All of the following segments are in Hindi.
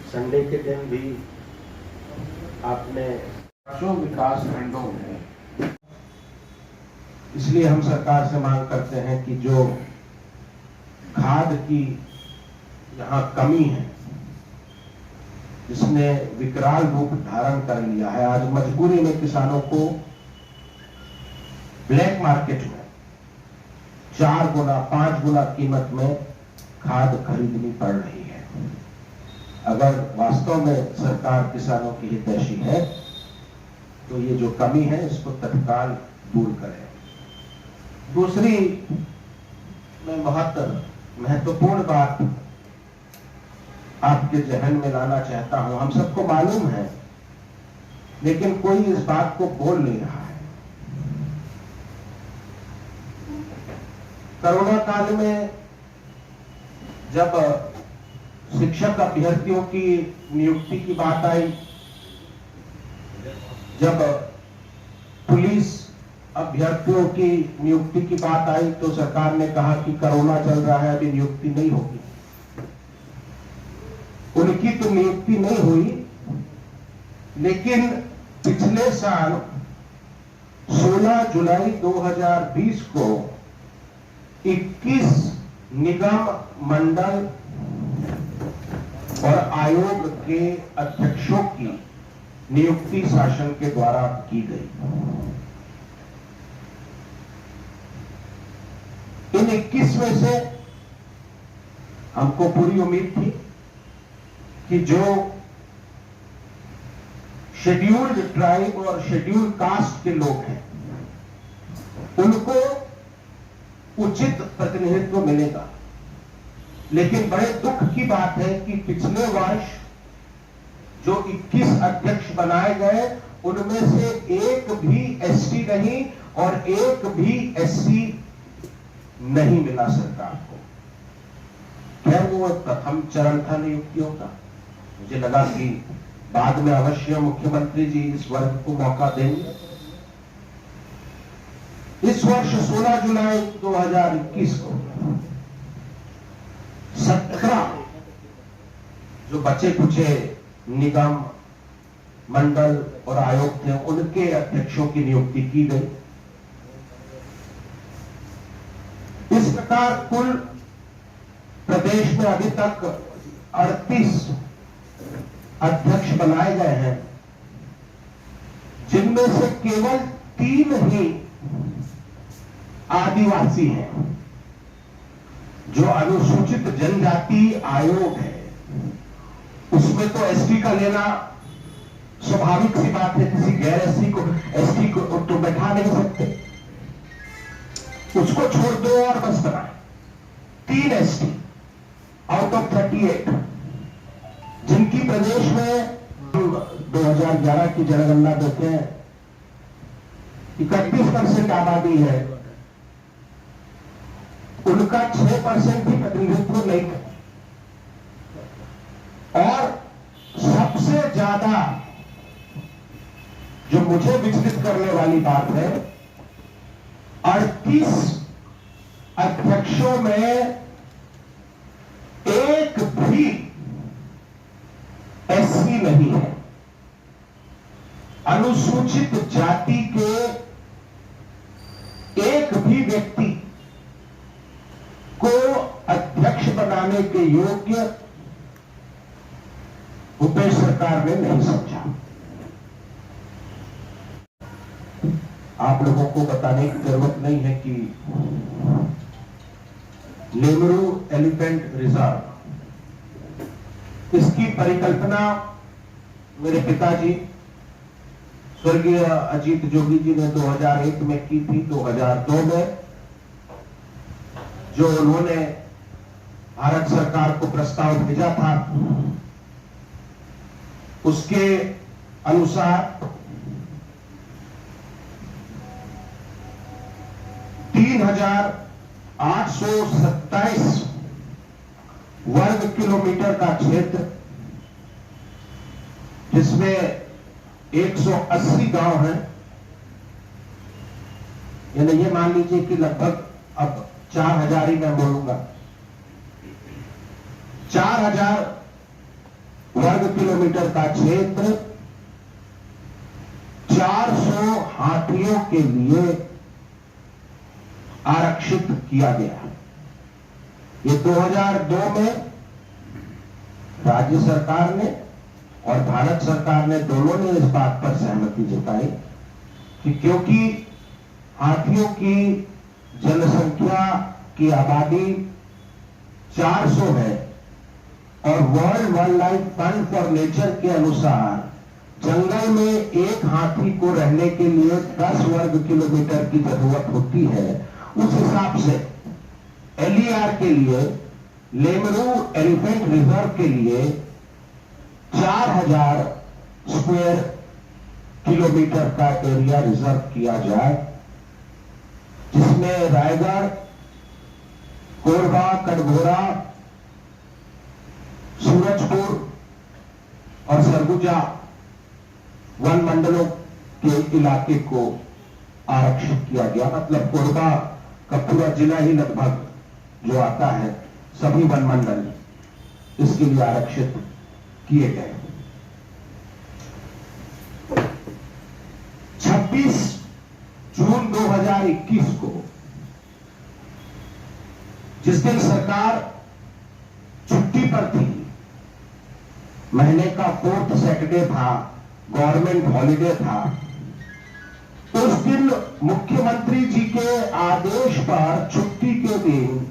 संडे के दिन भी आपने विकास खंडों में, इसलिए हम सरकार से मांग करते हैं कि जो खाद की यहाँ कमी है, जिसने विकराल रूप धारण कर लिया है, आज मजबूरी में किसानों को ब्लैक मार्केट में 4 गुना 5 गुना कीमत में खाद खरीदनी पड़ रही है। अगर वास्तव में सरकार किसानों की हितैषी है तो ये जो कमी है इसको तत्काल दूर करें। दूसरी मैं बहुत महत्वपूर्ण बात आपके जहन में लाना चाहता हूं। हम सबको मालूम है, लेकिन कोई इस बात को बोल नहीं रहा है। कोरोना काल में जब शिक्षक अभ्यर्थियों की नियुक्ति की बात आई, जब पुलिस अभ्यर्थियों की नियुक्ति की बात आई, तो सरकार ने कहा कि कोरोना चल रहा है, अभी नियुक्ति नहीं होगी। उनकी तो नियुक्ति नहीं हुई, लेकिन पिछले साल 16 जुलाई 2020 को 21 निगम, मंडल और आयोग के अध्यक्षों की नियुक्ति शासन के द्वारा की गई। इन 21 में से हमको पूरी उम्मीद थी कि जो शेड्यूल्ड ट्राइब और शेड्यूल्ड कास्ट के लोग हैं उनको उचित प्रतिनिधित्व मिलेगा। लेकिन बड़े दुख की बात है कि पिछले वर्ष जो 21 अध्यक्ष बनाए गए उनमें से एक भी एसटी नहीं और एक भी एससी नहीं मिला सरकार को। खैर, वो प्रथम चरण था नियुक्तियों का। मुझे लगा कि बाद में अवश्य मुख्यमंत्री जी इस वर्ग को मौका देंगे। इस वर्ष 16 जुलाई 2021 को 17 जो बचे कुचे निगम, मंडल और आयोग थे उनके अध्यक्षों की नियुक्ति की गई। इस प्रकार कुल प्रदेश में अभी तक 38 अध्यक्ष बनाए गए हैं, जिनमें से केवल 3 ही आदिवासी हैं। जो अनुसूचित जनजाति आयोग है उसमें तो एसटी का लेना स्वाभाविक सी बात है। किसी गैर एसटी को तो बैठा नहीं सकते, उसको छोड़ दो और बस बनाए। 3 एसटी आउट ऑफ 38 जिनकी प्रदेश में 2011 की जनगणना देखें 31% आबादी है, उनका 6% भी प्रतिनिधित्व नहीं है। और सबसे ज्यादा जो मुझे विचलित करने वाली बात है, 38 अध्यक्षों में एक भी एससी नहीं है। अनुसूचित जाति के एक भी व्यक्ति को अध्यक्ष बनाने के योग्य भूपेश सरकार ने नहीं समझा। आप लोगों को बताने की जरूरत नहीं है कि लेमरू एलिफेंट रिजर्व, इसकी परिकल्पना मेरे पिताजी स्वर्गीय अजीत जोगी जी ने 2001 में की थी। 2002 में जो उन्होंने भारत सरकार को प्रस्ताव भेजा था, उसके अनुसार 3827 वर्ग किलोमीटर का क्षेत्र, जिसमें 180 गांव हैं, यानी ये मान लीजिए कि लगभग अब 4000 ही मैं बोलूंगा, 4000 वर्ग किलोमीटर का क्षेत्र 400 हाथियों के लिए आरक्षित किया गया। ये 2002 में राज्य सरकार ने और भारत सरकार ने दोनों ने इस बात पर सहमति जताई कि क्योंकि हाथियों की जनसंख्या की आबादी 400 है और world wild life fund for nature के अनुसार जंगल में एक हाथी को रहने के लिए 10 वर्ग किलोमीटर की जरूरत होती है। उस हिसाब से एलईआर के लिए, लेमरू एलिफेंट रिजर्व के लिए 4000 स्क्वायर किलोमीटर का एरिया रिजर्व किया जाए, जिसमें रायगढ़, कोरबा, कटघोरा, सूरजपुर और सरगुजा वन मंडलों के इलाके को आरक्षित किया गया। मतलब कोरबा का पूरा जिला ही लगभग जो आता है, सभी वन मंडल इसके लिए आरक्षित किए गए। 26 जून 2021 को, जिस दिन सरकार छुट्टी पर थी, महीने का 4th सैटरडे था, गवर्नमेंट हॉलिडे था, उस दिन मुख्यमंत्री जी के आदेश पर छुट्टी के दिन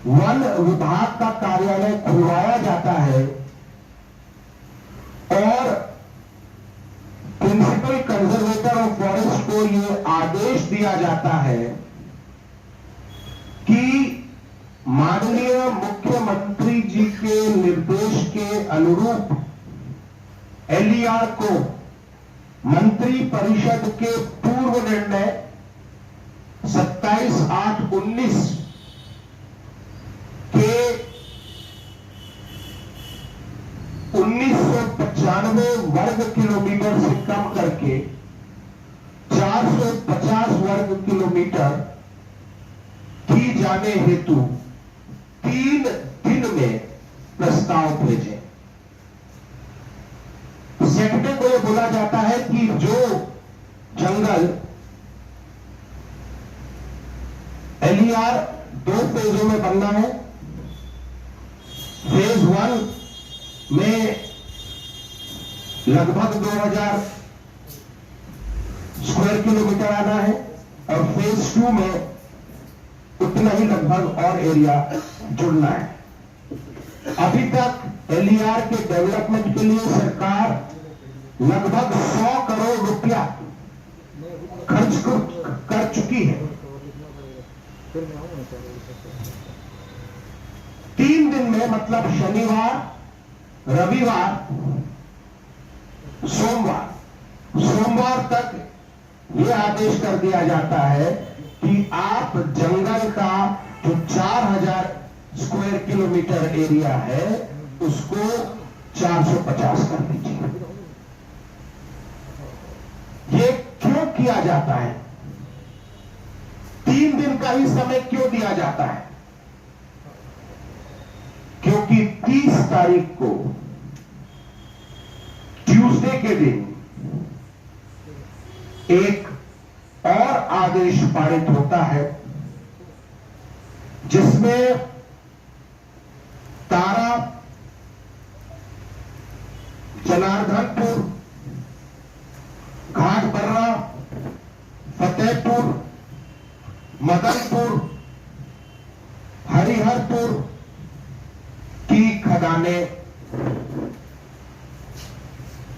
वन विभाग का कार्यालय खुलवाया जाता है और प्रिंसिपल कंजर्वेटर ऑफ फॉरेस्ट को यह आदेश दिया जाता है कि माननीय मुख्यमंत्री जी के निर्देश के अनुरूप एलईआर को मंत्री परिषद के पूर्व निर्णय 27/8/19 के 1995 वर्ग किलोमीटर से कम करके 450 वर्ग किलोमीटर की जाने हेतु 3 दिन में प्रस्ताव भेजे। सैटरडे को यह बोला जाता है कि जो जंगल एलईआर 2 फेजों में बनना है, फेज 1 में लगभग 2000 स्क्वायर किलोमीटर आना है और फेज 2 में उतना ही लगभग और एरिया जुड़ना है। अभी तक एलईआर के डेवलपमेंट के लिए सरकार लगभग 100 करोड़ रुपया खर्च कर चुकी है। 3 दिन में, मतलब शनिवार, रविवार, सोमवार तक यह आदेश कर दिया जाता है कि आप जंगल का जो 4000 स्क्वायर किलोमीटर एरिया है उसको 450 कर दीजिए। ये क्यों किया जाता है? 3 दिन का ही समय क्यों दिया जाता है? क्योंकि 30 तारीख को ट्यूसडे के दिन एक और आदेश पारित होता है जिसमें तारा, जनार्दनपुर, घाटबर्रा, फतेहपुर, मदनपुर, हरिहरपुर की खदानें,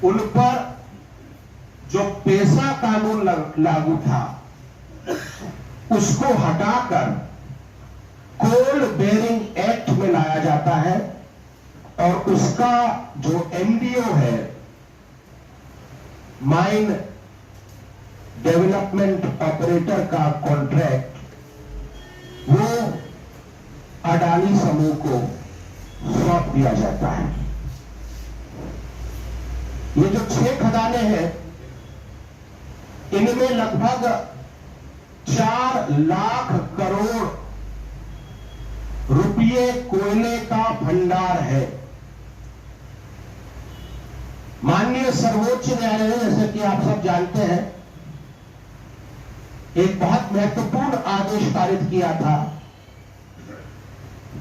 उन पर जो पेशा कानून लागू था उसको हटाकर कोल बेरिंग एक्ट में लाया जाता है और उसका जो एमडीओ है, माइन डेवलपमेंट ऑपरेटर का कॉन्ट्रैक्ट, वो अडानी समूह को सौंप दिया जाता है। ये जो 6 खदानें हैं, इनमें लगभग 4 लाख करोड़ रुपये कोयले का भंडार है। माननीय सर्वोच्च न्यायालय ने, जैसे कि आप सब जानते हैं, एक बहुत महत्वपूर्ण आदेश पारित किया था।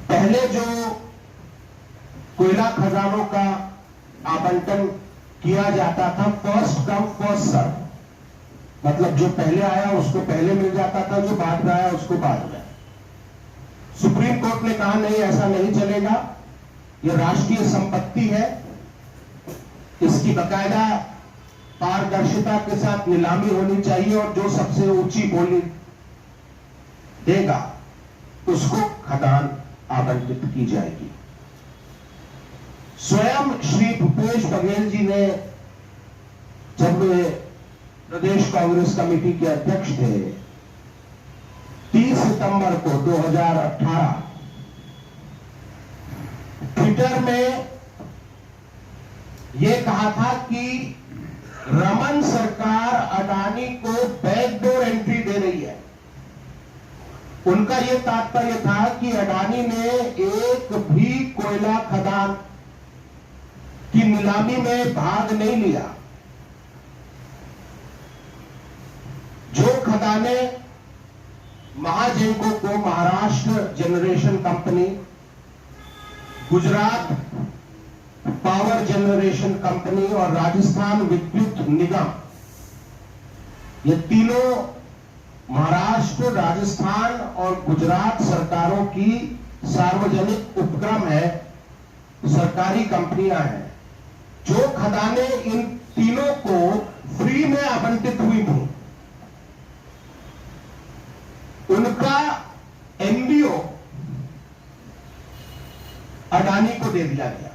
पहले जो कोयला खदानों का आवंटन किया जाता था, फर्स्ट कम फर्स्ट सर्व, मतलब जो पहले आया उसको पहले मिल जाता था, जो बाद में आया उसको बाद में। सुप्रीम कोर्ट ने कहा नहीं, ऐसा नहीं चलेगा, यह राष्ट्रीय संपत्ति है, इसकी बकायदा पारदर्शिता के साथ नीलामी होनी चाहिए और जो सबसे ऊंची बोली देगा उसको खदान आवंटित की जाएगी। स्वयं श्री भूपेश बघेल जी ने, जब वे प्रदेश कांग्रेस कमेटी के अध्यक्ष थे, 30 सितंबर को 2018 ट्विटर में यह कहा था कि रमन सरकार अडानी को बैकडोर एंट्री दे रही है। उनका यह तात्पर्य था कि अडानी ने एक भी कोयला खदान की नीलामी में भाग नहीं लिया। जो खदाने महाजेनको को Maharashtra generation company, Gujarat power generation company और राजस्थान विद्युत निगम, ये तीनों महाराष्ट्र, राजस्थान और गुजरात सरकारों की सार्वजनिक उपक्रम है, सरकारी कंपनियां हैं। जो खदानें इन तीनों को फ्री में आवंटित हुई थी, उनका एमडीओ अडानी को दे दिया गया।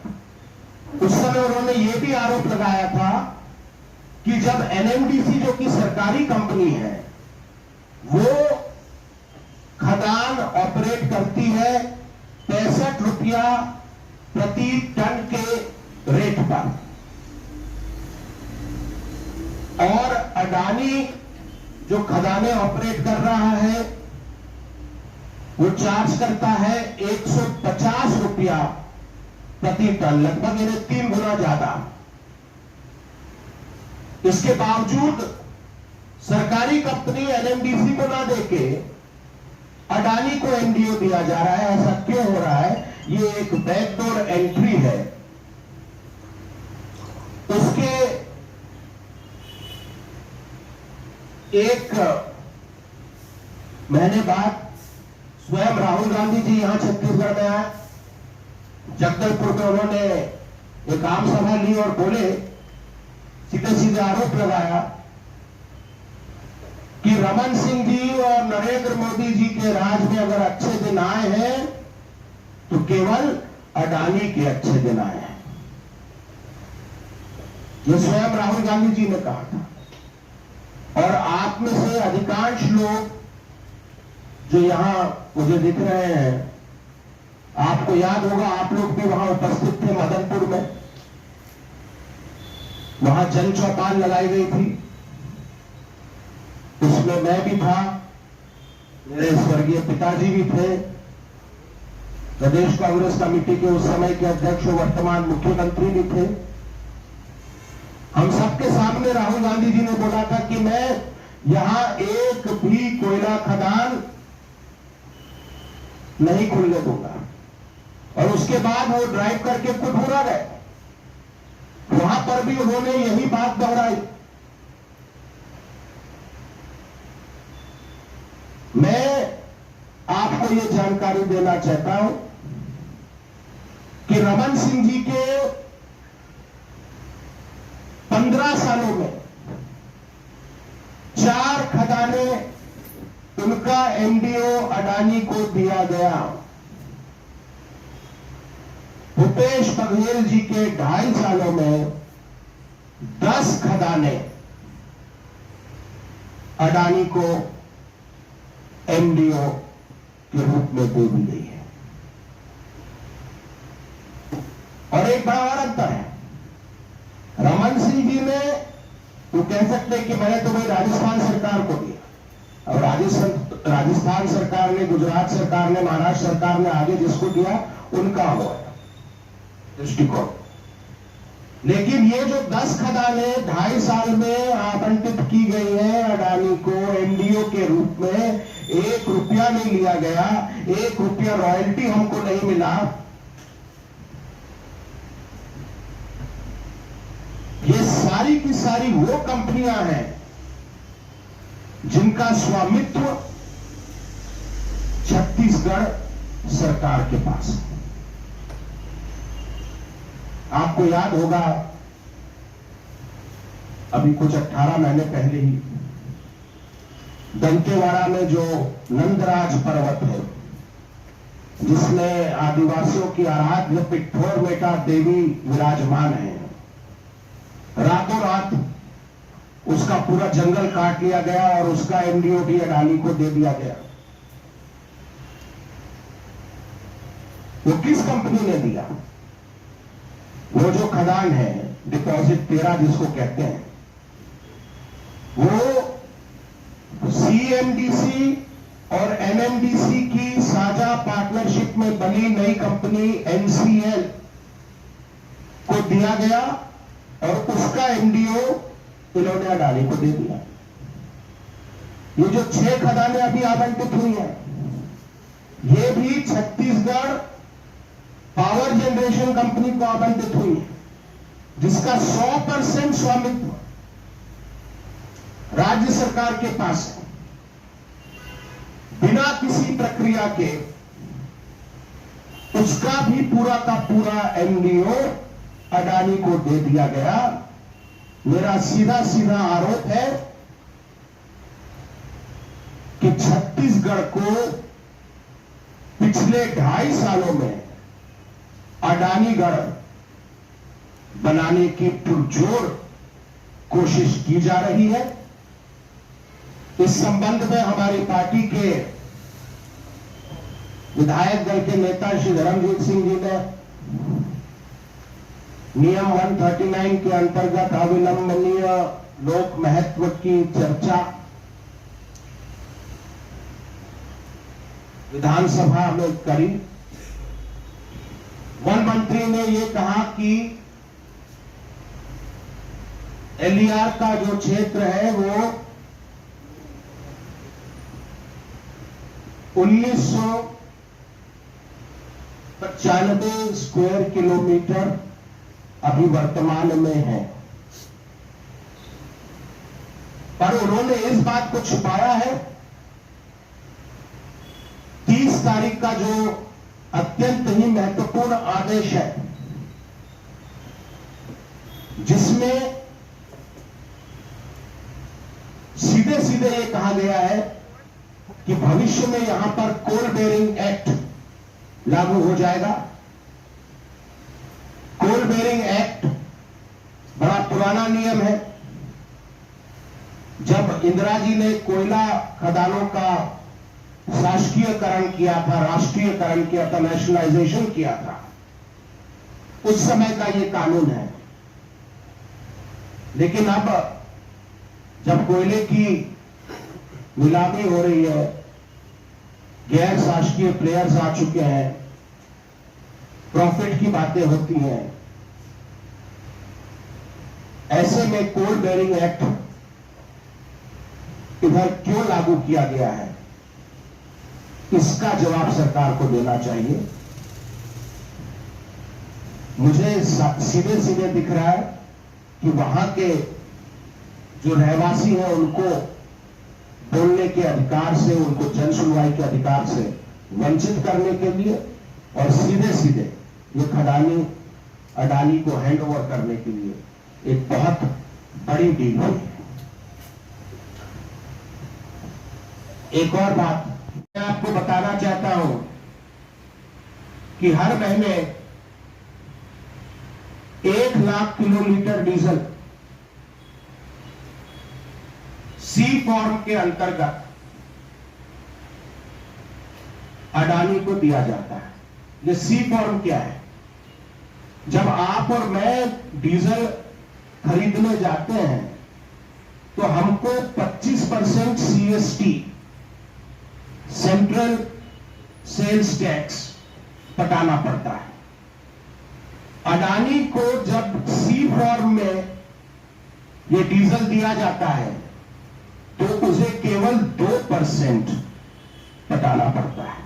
उस समय उन्होंने यह भी आरोप लगाया था कि जब एनएमडीसी, जो कि सरकारी कंपनी है, वो खदान ऑपरेट करती है 65 रुपया प्रति टन के रेट पर, और अडानी जो खदानें ऑपरेट कर रहा है वो चार्ज करता है 150 रुपया प्रति टन, लगभग इन्हें 3 गुना ज्यादा। इसके बावजूद सरकारी कंपनी एनएमडीसी को ना देके अडानी को एमडीओ दिया जा रहा है। ऐसा क्यों हो रहा है? ये एक बैकडोर एंट्री है। उसके एक महीने बाद स्वयं राहुल गांधी जी यहां छत्तीसगढ़ में आए। जगदलपुर में उन्होंने एक आम सभा ली और बोले, सीधे सीधे आरोप लगाया कि रमन सिंह जी और नरेंद्र मोदी जी के राज में अगर अच्छे दिन आए हैं तो केवल अडानी के अच्छे दिन आए हैं। ये स्वयं राहुल गांधी जी ने कहा था। और आप में से अधिकांश लोग जो यहां मुझे दिख रहे हैं, आपको याद होगा, आप लोग भी वहां उपस्थित थे मदनपुर में। वहां जन चौपाल लगाई गई थी, उसमें मैं भी था, मेरे स्वर्गीय पिताजी भी थे, प्रदेश कांग्रेस कमेटी के उस समय के अध्यक्ष और वर्तमान मुख्यमंत्री भी थे। हम सबके सामने राहुल गांधी जी ने बोला था कि मैं यहां एक भी कोयला खदान नहीं खुलने दूंगा। और उसके बाद वो ड्राइव करके कुटपुरा गए, वहां पर भी उन्होंने यही बात दोहराई। मैं आपको ये जानकारी देना चाहता हूं कि रमन सिंह जी के 15 सालों में 4 खदानें, उनका एमडीओ अडानी को दिया गया। भूपेश बघेल जी के 2.5 सालों में 10 खदानें अडानी को एमडीओ के रूप में दे दी गई है। और एक बड़ा और अंतर है, रमन सिंह जी ने, तो कह सकते कि मैंने तो भाई राजस्थान सरकार को दिया, और राजस्थान सरकार ने, गुजरात सरकार ने, महाराष्ट्र सरकार ने आगे जिसको दिया उनका हुआ दृष्टिकोण। लेकिन ये जो 10 खदानें 2.5 साल में आवंटित की गई हैं अडानी को एमडीओ के रूप में, 1 रुपया नहीं लिया गया, 1 रुपया रॉयल्टी हमको नहीं मिला। ये सारी की सारी वो कंपनियां हैं जिनका स्वामित्व छत्तीसगढ़ सरकार के पास है। आपको याद होगा अभी कुछ 18 महीने पहले ही दंतेवाड़ा में जो नंदराज पर्वत है, जिसमें आदिवासियों की आराध्य पिट्ठोर बेटा देवी विराजमान है, रातों रात उसका पूरा जंगल काट लिया गया और उसका एमडीओ भी अडानी को दे दिया गया। वो किस कंपनी ने दिया? वो जो खदान है डिपॉजिट 13 जिसको कहते हैं, वो सीएमडीसी और एनएमडीसी की साझा पार्टनरशिप में बनी नई कंपनी एनसीएल को दिया गया और उसका एमडीओ इन्होंने अडानी को दे दिया। ये जो 6 खदानें अभी आवंटित हुई हैं, ये भी छत्तीसगढ़ पावर जनरेशन कंपनी को आवंटित हुई है, जिसका 100% स्वामित्व राज्य सरकार के पास है। बिना किसी प्रक्रिया के उसका भी पूरा का पूरा एमडीओ अडानी को दे दिया गया। मेरा सीधा सीधा आरोप है कि छत्तीसगढ़ को पिछले 2.5 सालों में अडानीगढ़ बनाने की पुरजोर कोशिश की जा रही है। इस संबंध में हमारी पार्टी के विधायक दल के नेता श्री धर्मजीत सिंह जी ने नियम 139 के अंतर्गत अविलंबनीय लोक महत्व की चर्चा विधानसभा में करी। वन मंत्री ने यह कहा कि एलईआर का जो क्षेत्र है वो 1995 स्क्वायर किलोमीटर अभी वर्तमान में है, पर उन्होंने इस बात को छुपाया है 30 तारीख का जो अत्यंत ही महत्वपूर्ण आदेश है, जिसमें सीधे सीधे ये कहा गया है कि भविष्य में यहां पर कोल बेरिंग एक्ट लागू हो जाएगा। कोल बेरिंग एक्ट बड़ा पुराना नियम है। जब इंदिरा जी ने कोयला खदानों का शासकीयकरण किया था, राष्ट्रीयकरण किया था, नेशनलाइजेशन किया था, उस समय का ये कानून है। लेकिन अब जब कोयले की नीलामी हो रही है, गैर शासकीय प्लेयर्स आ चुके हैं, प्रॉफिट की बातें होती हैं, ऐसे में कोल बेरिंग एक्ट इधर क्यों लागू किया गया है, इसका जवाब सरकार को देना चाहिए। मुझे सीधे सीधे दिख रहा है कि वहां के जो रहवासी हैं उनको बोलने के अधिकार से, उनको जन सुनवाई के अधिकार से वंचित करने के लिए और सीधे सीधे ये खदानी अडानी को हैंड ओवर करने के लिए एक बहुत बड़ी डील हुई है। एक और बात मैं आपको बताना चाहता हूं कि हर महीने 1 लाख किलोलीटर डीजल सी फॉर्म के अंतर्गत अडानी को दिया जाता है। ये सी फॉर्म क्या है? जब आप और मैं डीजल खरीदने जाते हैं तो हमको 25% सीएसटी, सेंट्रल सेल्स टैक्स, पटाना पड़ता है। अडानी को जब सी सी फॉर्म में ये डीजल दिया जाता है तो उसे केवल 2% पटाना पड़ता है।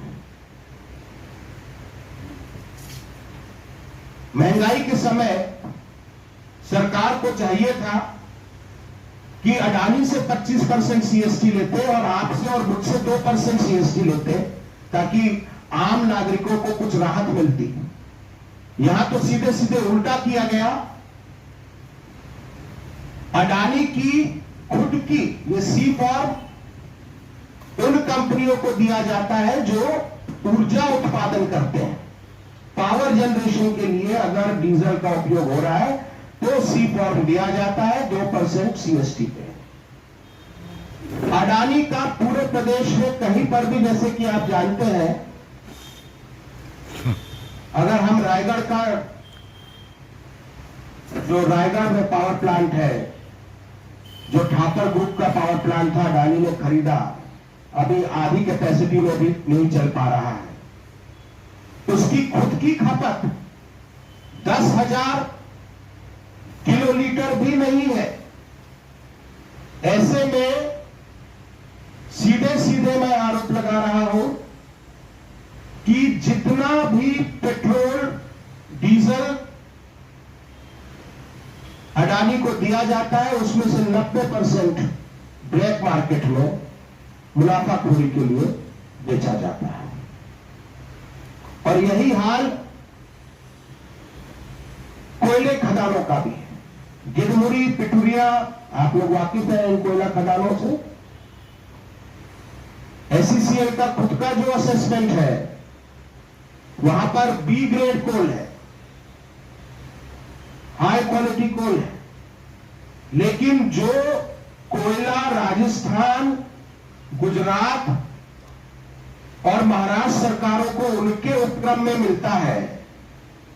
महंगाई के समय सरकार को चाहिए था कि अडानी से 25% सीएसटी लेते और आपसे और मुझसे 2% सीएसटी लेते, ताकि आम नागरिकों को कुछ राहत मिलती। यहां तो सीधे सीधे उल्टा किया गया। अडानी की खुद की ये सी फॉर्म उन कंपनियों को दिया जाता है जो ऊर्जा उत्पादन करते हैं। पावर जनरेशन के लिए अगर डीजल का उपयोग हो रहा है तो सी फॉर्म दिया जाता है 2% सीएसटी पे। अडानी का पूरे प्रदेश में कहीं पर भी, जैसे कि आप जानते हैं, अगर हम रायगढ़ का, जो रायगढ़ में पावर प्लांट है, जो ठाकर ग्रुप का पावर प्लांट था, अडानी ने खरीदा, अभी आधी कैपेसिटी में भी नहीं चल पा रहा है। उसकी खुद की खपत 10,000 किलोलीटर भी नहीं है। ऐसे में सीधे सीधे मैं आरोप लगा रहा हूं कि जितना भी पेट्रोल डीजल अडानी को दिया जाता है उसमें से 90% ब्लैक मार्केट में मुनाफाखोरी के लिए बेचा जाता है। और यही हाल कोयले खदानों का भी है। गिरमुरी, पिटुरिया, आप लोग वाकिफ हैं इन कोयला खदानों से। एसईसीएल का खुद का जो असेसमेंट है, वहां पर बी ग्रेड कोल है, हाई क्वालिटी कोल है, लेकिन जो कोयला राजस्थान, गुजरात और महाराष्ट्र सरकारों को उनके उपक्रम में मिलता है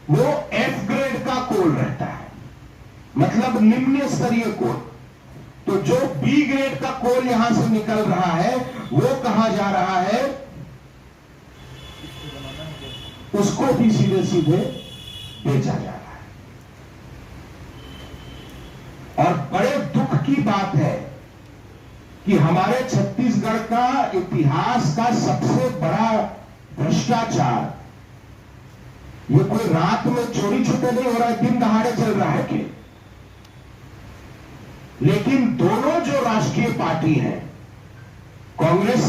वो एफ ग्रेड का कोल रहता है, मतलब निम्न स्तरीय कोल। तो जो बी ग्रेड का कोल यहां से निकल रहा है वो कहां जा रहा है, उसको भी सीधे सीधे बेचा जा रहा है। और बड़े दुख की बात है कि हमारे छत्तीसगढ़ का इतिहास का सबसे बड़ा भ्रष्टाचार, ये कोई रात में चोरी छुपे नहीं हो रहा है, दिन दहाड़े चल रहा है कि, लेकिन दोनों जो राष्ट्रीय पार्टी हैं, कांग्रेस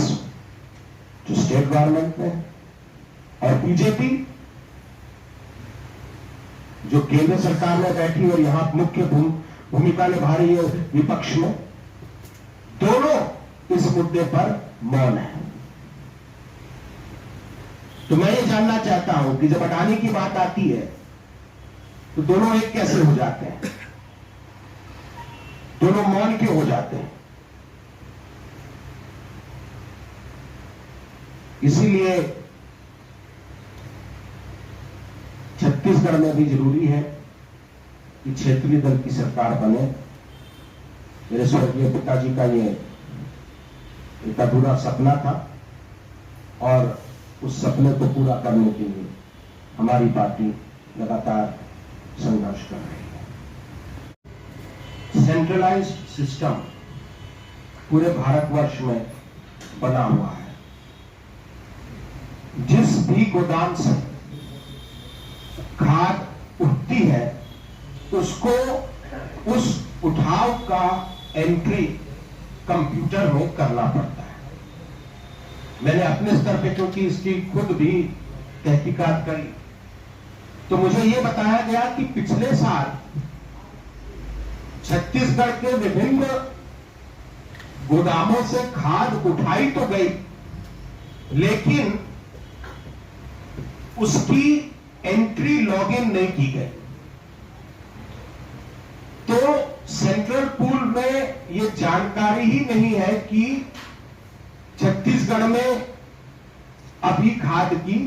जो स्टेट गवर्नमेंट में और बीजेपी जो केंद्र सरकार में बैठी और यहां मुख्य भूमिका निभा रही है विपक्ष में, दोनों इस मुद्दे पर मौन है। तो मैं ये जानना चाहता हूं कि जब अडानी की बात आती है तो दोनों एक कैसे हो जाते हैं, दोनों मौन क्यों हो जाते हैं? इसीलिए छत्तीसगढ़ में भी जरूरी है कि क्षेत्रीय दल की सरकार बने। मेरे स्वर्गीय पिताजी का ये एक अधूरा सपना था और उस सपने को पूरा करने के लिए हमारी पार्टी लगातार संघर्ष कर रही है। सेंट्रलाइज्ड सिस्टम पूरे भारतवर्ष में बना हुआ है। जिस भी गोदाम से खाद उठती है उसको उस उठाव का एंट्री कंप्यूटर में करना पड़ता है। मैंने अपने स्तर पे, क्योंकि इसकी खुद भी तहकीकात करी, तो मुझे यह बताया गया कि पिछले साल छत्तीसगढ़ के विभिन्न गोदामों से खाद उठाई तो गई, लेकिन उसकी एंट्री लॉगिन नहीं की गई। तो सेंट्रल पूल में यह जानकारी ही नहीं है कि छत्तीसगढ़ में अभी खाद की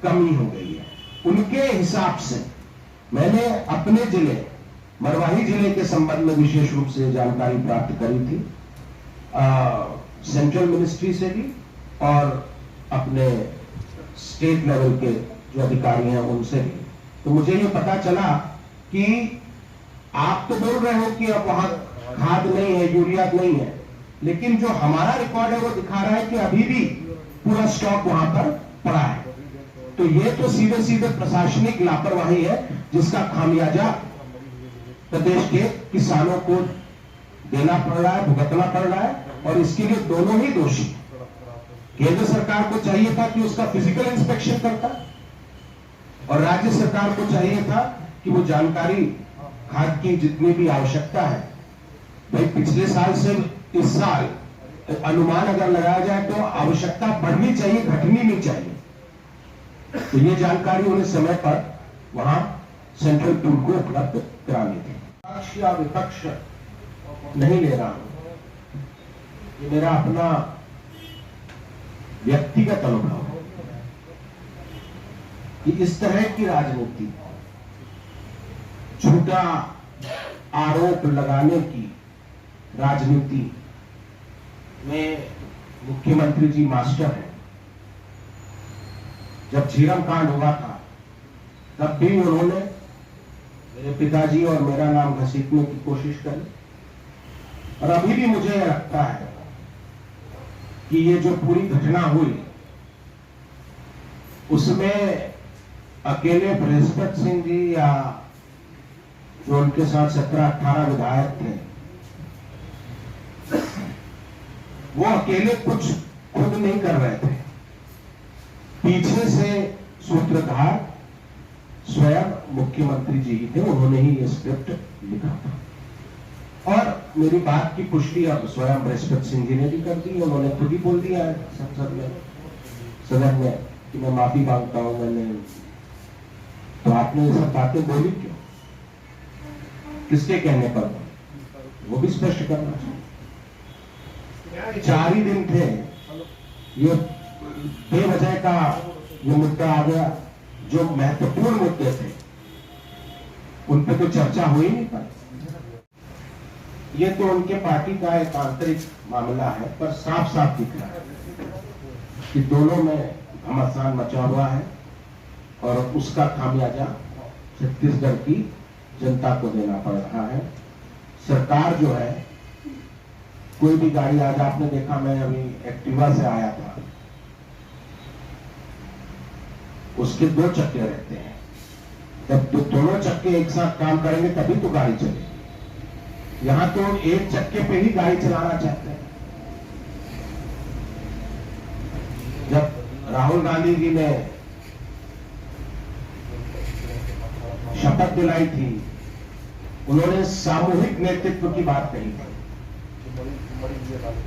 कमी हो गई है। उनके हिसाब से मैंने अपने जिले मरवाही जिले के संबंध में विशेष रूप से जानकारी प्राप्त करी थी, सेंट्रल मिनिस्ट्री से भी और अपने स्टेट लेवल के जो अधिकारी हैं उनसे भी। तो मुझे ये पता चला कि आप तो बोल रहे हो कि अब वहां खाद नहीं है, यूरिया नहीं है, लेकिन जो हमारा रिकॉर्ड है वो दिखा रहा है कि अभी भी पूरा स्टॉक वहां पर पड़ा है। तो ये तो सीधे सीधे प्रशासनिक लापरवाही है, जिसका खामियाजा प्रदेश के किसानों को देना पड़ रहा है, भुगतना पड़ रहा है, और इसके लिए दोनों ही दोषी। केंद्र सरकार को चाहिए था कि उसका फिजिकल इंस्पेक्शन करता, और राज्य सरकार को चाहिए था कि वो जानकारी खाद की जितनी भी आवश्यकता है, भाई पिछले साल से इस साल अनुमान अगर लगाया जाए तो आवश्यकता बढ़नी चाहिए, घटनी नहीं चाहिए। तो ये जानकारी उन्हें समय पर वहां सेंट्रल टीम को उपलब्ध करानी थी। पक्ष या विपक्ष नहीं ले रहा हूं, ये मेरा अपना व्यक्तिगत अनुभव है कि इस तरह की राजनीति, झूठा आरोप लगाने की राजनीति में मुख्यमंत्री जी मास्टर हैं। जब झीरम कांड हुआ था तब भी उन्होंने मेरे पिताजी और मेरा नाम घसीटने की कोशिश करी, और अभी भी मुझे लगता है कि ये जो पूरी घटना हुई उसमें अकेले बृहस्पति सिंह जी या जो उनके साथ 17-18 विधायक थे, वो अकेले कुछ खुद नहीं कर रहे थे। पीछे से सूत्रधार स्वयं मुख्यमंत्री जी ही थे, उन्होंने ही ये स्क्रिप्ट लिखा था। और मेरी बात की पुष्टि अब स्वयं बृहस्पति सिंह जी ने भी कर दी, उन्होंने खुद ही बोल दिया है संसद में, सदन में, कि मैं माफी मांगता हूं, मैंने। तो आपने ये सब बातें बोली क्यों, किसके कहने पर, वो भी स्पष्ट करना चाहिए। 4 ही दिन थे, ये बेवजह का ये मुद्दा आ गया। जो महत्वपूर्ण मुद्दे थे उन पे तो चर्चा हो ही नहीं पाई। ये तो उनके पार्टी का एक आंतरिक मामला है, पर साफ साफ दिख रहा है कि दोनों में घमासान मचा हुआ है, और उसका खामियाजा छत्तीसगढ़ की जनता को देना पड़ रहा है। सरकार जो है, कोई भी गाड़ी, आज आपने देखा, मैं अभी एक्टिवा से आया था, उसके 2 चक्के रहते हैं। जब दोनों चक्के एक साथ काम करेंगे तभी तो गाड़ी चलेगी। यहां तो एक चक्के पे ही गाड़ी चलाना चाहते हैं। जब राहुल गांधी जी ने शपथ दिलाई थी, उन्होंने सामूहिक नेतृत्व की बात कही थी।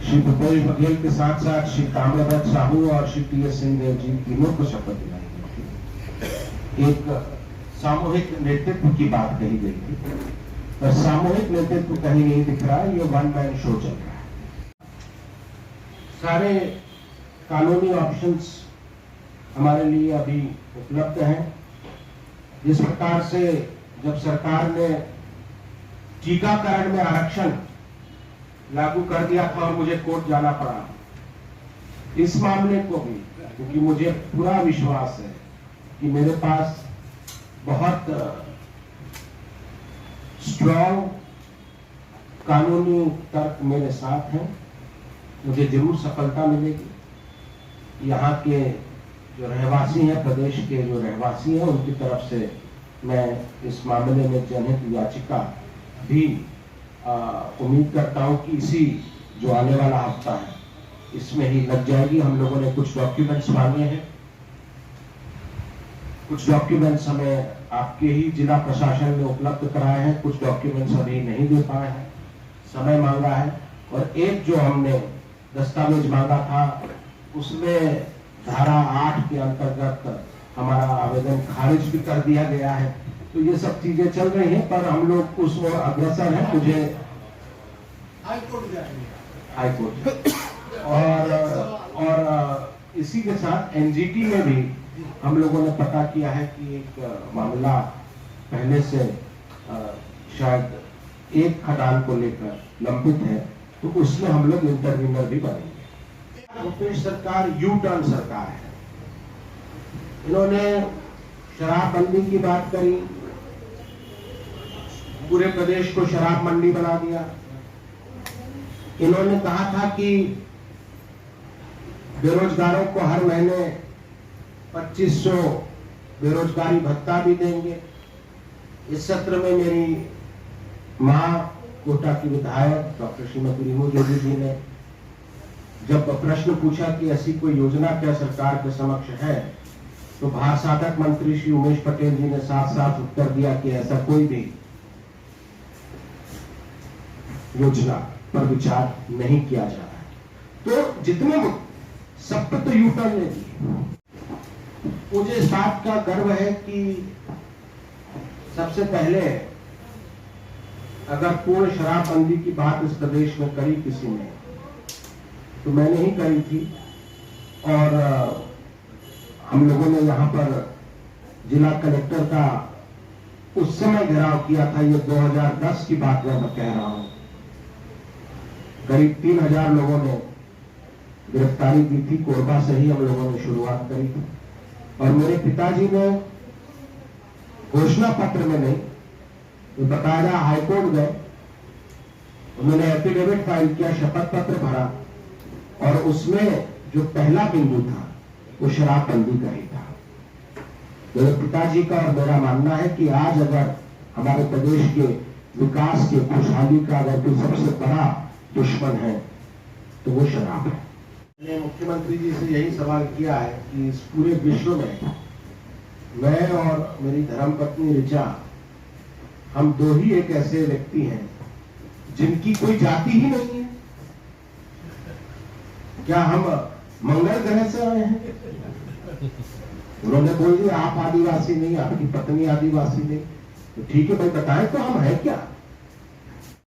श्री भूपेश बघेल के साथ साथ श्री ताम्रध्वज साहू और श्री टी.एस. सिंहदेव जी तीनों को शपथ दिलाई गई थी। एक सामूहिक नेतृत्व की बात कही गई थी, पर सामूहिक नेतृत्व कहीं नहीं दिख रहा है, ये वन मैन शो चल रहा है। सारे कानूनी ऑप्शंस हमारे लिए अभी उपलब्ध हैं। जिस प्रकार से जब सरकार ने टीकाकरण में आरक्षण लागू कर दिया था और मुझे कोर्ट जाना पड़ा, इस मामले को भी, क्योंकि मुझे पूरा विश्वास है कि मेरे पास बहुत स्ट्रॉन्ग कानूनी तर्क मेरे साथ हैं, मुझे जरूर सफलता मिलेगी। यहाँ के जो रहवासी हैं, प्रदेश के जो रहवासी हैं, उनकी तरफ से मैं इस मामले में जनहित याचिका भी उम्मीद करता हूं कि इसी जो आने वाला हफ्ता है इसमें ही लग जाएगी। हम लोगों ने कुछ डॉक्यूमेंट्स मांगे हैं, कुछ डॉक्यूमेंट्स हमें आपके ही जिला प्रशासन ने उपलब्ध कराए हैं, कुछ डॉक्यूमेंट्स अभी नहीं दे पाए हैं, समय मांगा है। और एक जो हमने दस्तावेज मांगा था उसमें धारा 8 के अंतर्गत हमारा आवेदन खारिज भी कर दिया गया है। तो ये सब चीजें चल रही हैं, पर हम लोग उस ओर अग्रसर हैं। मुझे हाईकोर्ट और इसी के साथ एनजीटी में भी हम लोगों ने पता किया है कि एक मामला पहले से शायद एक खदान को लेकर लंबित है, तो उसमें हम लोग इंटरव्यूनर भी बनेंगे। भूपेश सरकार यू टर्न सरकार है। इन्होंने शराबबंदी की बात करी, पूरे प्रदेश को शराब मंडी बना दिया। इन्होंने कहा था कि बेरोजगारों को हर महीने 2500 बेरोजगारी भत्ता भी देंगे। इस सत्र में मेरी मां कोटा की विधायक डॉक्टर श्रीमती रीनू जोगी जी ने जब प्रश्न पूछा कि ऐसी कोई योजना क्या सरकार के समक्ष है, तो भाषाधक मंत्री श्री उमेश पटेल जी ने साफ साफ उत्तर दिया कि ऐसा कोई भी योजना पर विचार नहीं किया जा रहा है। तो जितने सब पे तो यूटर्न ले दिए। मुझे इस बात का गर्व है कि सबसे पहले अगर पूर्ण शराबबंदी की बात इस प्रदेश में करी किसी ने, तो मैंने ही करी थी। और हम लोगों ने यहाँ पर जिला कलेक्टर का उस समय घेराव किया था। ये 2010 की बात मैं कह रहा हूं। करीब 3000 लोगों ने गिरफ्तारी दी थी। कोरबा से ही हम लोगों ने शुरुआत करी थी। और मेरे पिताजी ने घोषणा पत्र में नहीं, तो बकायदा हाईकोर्ट गए, उन्होंने एफिडेविट फाइल किया, शपथ पत्र भरा, और उसमें जो पहला बिंदु था वो शराबबंदी का ही था। मेरे पिताजी का और मेरा मानना है कि आज अगर हमारे प्रदेश के विकास के, खुशहाली का अगर कोई सबसे बड़ा दुश्मन है तो वो शराब है। मैंने मुख्यमंत्री जी से यही सवाल किया है कि इस पूरे विश्व में मैं और मेरी धर्मपत्नी ऋचा, हम दो ही एक ऐसे व्यक्ति हैं जिनकी कोई जाति ही नहीं है। क्या हम मंगल ग्रह से आए हैं? उन्होंने बोल दिया आप आदिवासी नहीं, आपकी पत्नी आदिवासी नहीं। तो ठीक है भाई, बताएं तो हम हैं क्या?